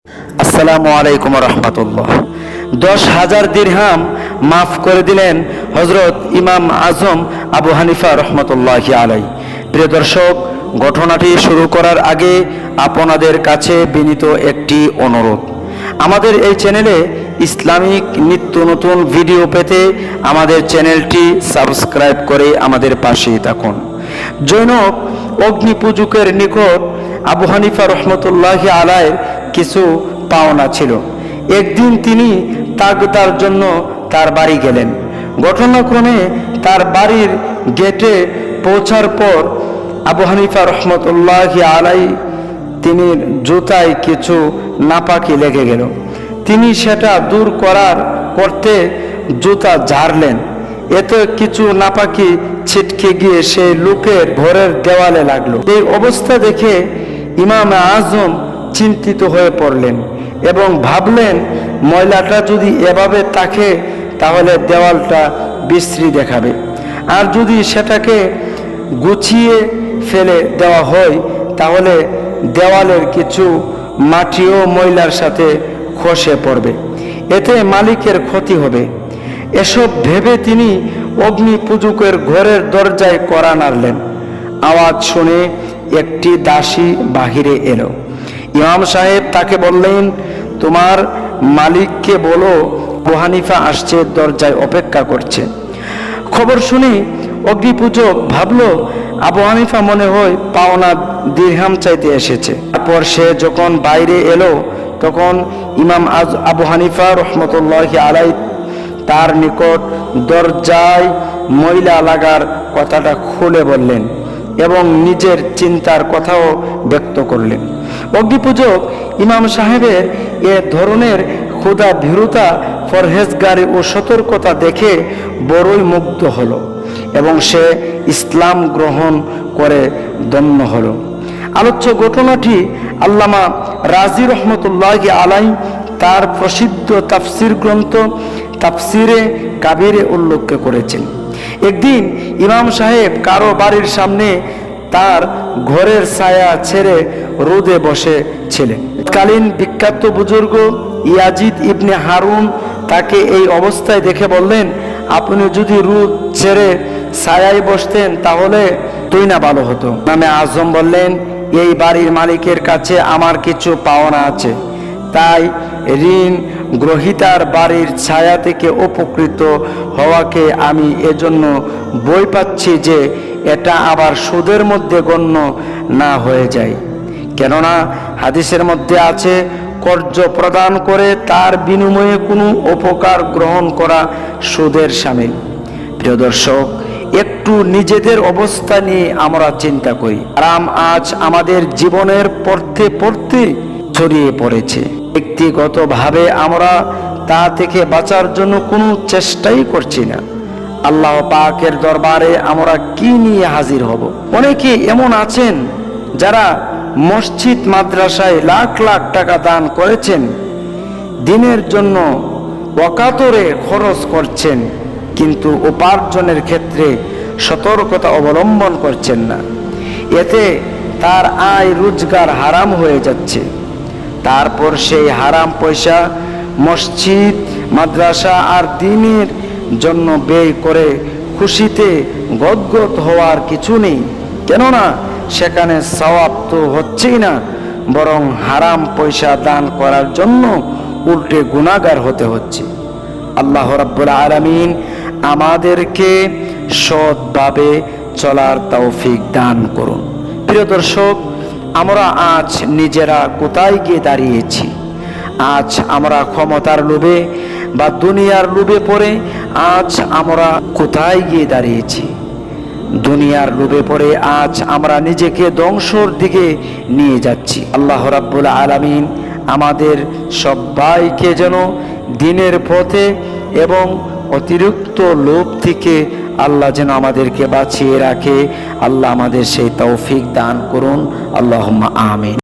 আসসালামু আলাইকুম রহমতুল্লাহ। 10,000 দিরহাম মাফ করে দিলেন হজরত ইমাম আজম আবু হানিফা রহমতুল্লাহি আলাই। প্রিয় দর্শক, ঘটনাটি শুরু করার আগে আপনাদের কাছে বিনীত একটি অনুরোধ, আমাদের এই চ্যানেলে ইসলামিক নিত্য নতুন ভিডিও পেতে আমাদের চ্যানেলটি সাবস্ক্রাইব করে আমাদের পাশেই থাকুন। জৈনব অগ্নিপূজকের নিকট আবু হানিফা রহমতুল্লাহি আলাইয়ের কিছু পাওনা ছিল। একদিন তিনি তাগদার জন্য তার বাড়ি গেলেন। ঘটনাক্রমে তার বাড়ির গেটে পৌঁছার পর আবু হানিফা রহমতুল্লাহি আলাই তিনি জুতায় কিছু নাপাকি লেগে গেল। তিনি সেটা দূর করতে জুতা ঝাড়লেন। এতে কিছু নাপাকি ছিটকে গিয়ে সেই লোকের ঘরের দেওয়ালে লাগলো। এই অবস্থা দেখে ইমাম আজম চিন্তিত হয়ে পড়লেন এবং ভাবলেন, ময়লাটা যদি এভাবে থাকে তাহলে দেওয়ালটা বিশ্রী দেখাবে, আর যদি সেটাকে গুছিয়ে ফেলে দেওয়া হয় তাহলে দেওয়ালের কিছু মাটিও ময়লার সাথে খসে পড়বে, এতে মালিকের ক্ষতি হবে। এসব ভেবে তিনি অগ্নিপূজকের ঘরের দরজায় কড়া নাড়লেন। আওয়াজ শুনে একটি দাসী বাহিরে এলো। ইমাম সাহেব তাকে বললেন, তোমার মালিককে বলো আবু হানিফা আসছে, দরজায় অপেক্ষা করছে। খবর শুনে অগ্নিপূজক ভাবলো আবু হানিফা মনে হয় পাওনা দিরহাম চাইতে এসেছে। তারপর সে যখন বাইরে এলো তখন ইমাম আবু হানিফা রহমতুল্লাহি আলাই তার নিকট দরজায় ময়লা লাগার কথাটা খুলে বললেন এবং নিজের চিন্তার কথাও ব্যক্ত করলেন। অগ্নিপূজক ইমাম সাহেবের এ ধরনের ক্ষুধা ভীরুতা, পরহেজগারি ও সতর্কতা দেখে বড়ই মুগ্ধ হলো এবং সে ইসলাম গ্রহণ করে ধন্য হলো। আলোচ্য ঘটনাটি আল্লামা রাজি রহমতুল্লাহি আলাই তার প্রসিদ্ধ তাফসির গ্রন্থ তাফসিরে কাবিরে উল্লেখ করেছেন। একদিন ইমাম সাহেব কারো বাড়ির সামনে তার ঘরের ছায়া ছেড়ে রোদে বসেছিলেন। তৎকালীন বিখ্যাত বুজুর্গ ইয়াজিদ ইবনে হারুন তাকে এই অবস্থায় দেখে বললেন, আপনি যদি রোদ ছেড়ে ছায়ায় বসতেন তাহলে তুই না ভালো হতো। ইমামে আজম বললেন, এই বাড়ির মালিকের কাছে আমার কিছু পাওনা আছে, তাই ঋণ গ্রহীতার বাড়ির ছায়া থেকে উপকৃত হওয়াকে আমি এজন্য বই পাচ্ছি যে এটা আবার সুদের মধ্যে গণ্য না হয়ে যায়। কেননা হাদিসের মধ্যে আছে, কর্য প্রদান করে তার বিনিময়ে কোনো উপকার গ্রহণ করা সুদের শামিল। প্রিয় দর্শক, একটু নিজেদের অবস্থা নিয়ে আমরা চিন্তা করি। আরাম আজ আমাদের জীবনের পড়তে পড়তে ছড়িয়ে পড়েছে। ব্যক্তিগতভাবে আমরা তা থেকে বাঁচার জন্য কোনো চেষ্টাই করছি না। আল্লাহ পাকের দরবারে আমরা কি নিয়ে হাজির হব? অনেকে এমন আছেন যারা মসজিদ মাদ্রাসায় লাখ লাখ টাকা দান করেছেন, দিনের জন্য অকাতরে খরচ করছেন, কিন্তু উপার্জনের ক্ষেত্রে সতর্কতা অবলম্বন করছেন না। এতে তার আয় রোজগার হারাম হয়ে যাচ্ছে। তারপর সেই হারাম পয়সা মসজিদ মাদ্রাসা আর দ্বীনের জন্য ব্যয় করে খুশিতে গদগদ হওয়ার কিছু নেই। কেননা সেখানে সওয়াব তো হচ্ছেই না, বরং হারাম পয়সা দান করার জন্য উল্টে গুনাহগার হতে হচ্ছে। আল্লাহ রাব্বুল আলামিন আমাদেরকে সৎভাবে চলার তৌফিক দান করুন। প্রিয় দর্শক, আমরা আজ নিজেরা কোথায় গিয়ে দাঁড়িয়েছি? আজ আমরা ক্ষমতার লোভে বা দুনিয়ার লোভে পড়ে আজ আমরা কোথায় গিয়ে দাঁড়িয়েছি? দুনিয়ার লোভে পড়ে আজ আমরা নিজেকে ধ্বংসর দিকে নিয়ে যাচ্ছি। আল্লাহ রাব্বুল আলামিন আমাদের সবাইকে যেন দিনের পথে এবং অতিরিক্ত লোভ থেকে আল্লাহ যেন আমাদেরকে বাঁচিয়ে রাখে। আল্লাহ আমাদের সেই তৌফিক দান করুন। আল্লাহুম্মা আমিন।